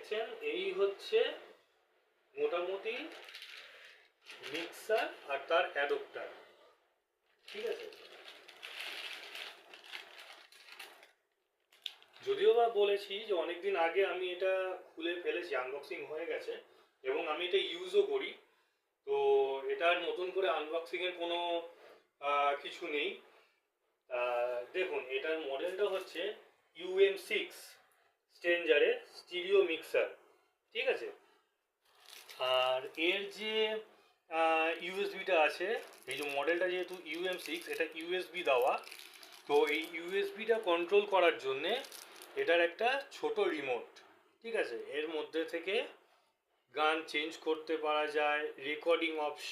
দেখছেন এই হচ্ছে মোটামুটি মিক্সার আর তার অ্যাডপ্টার। ঠিক আছে, যদিও বা বলেছি যে অনেকদিন আগে আমি এটা খুলে ফেলেছি, আনবক্সিং হয়ে গেছে এবং আমি এটা ইউজও করি। তো এটার নতুন করে আনবক্সিং এর কোনো কিছু নেই। দেখুন এটার মডেলটা হচ্ছে UM6 স্ট্রেঞ্জারের স্টিরিও মিক্সার। ঠিক আছে, আর এর যে ইউএসবিটা আছে, এই যে মডেলটা যেহেতু UM6, এটা ইউএসবি দেওয়া। তো এই ইউএসবিটা কন্ট্রোল করার জন্যে এটার একটা ছোট রিমোট। ঠিক আছে, এর মধ্যে থেকে গান চেঞ্জ করতে পারা যায়, রেকর্ডিং অপশন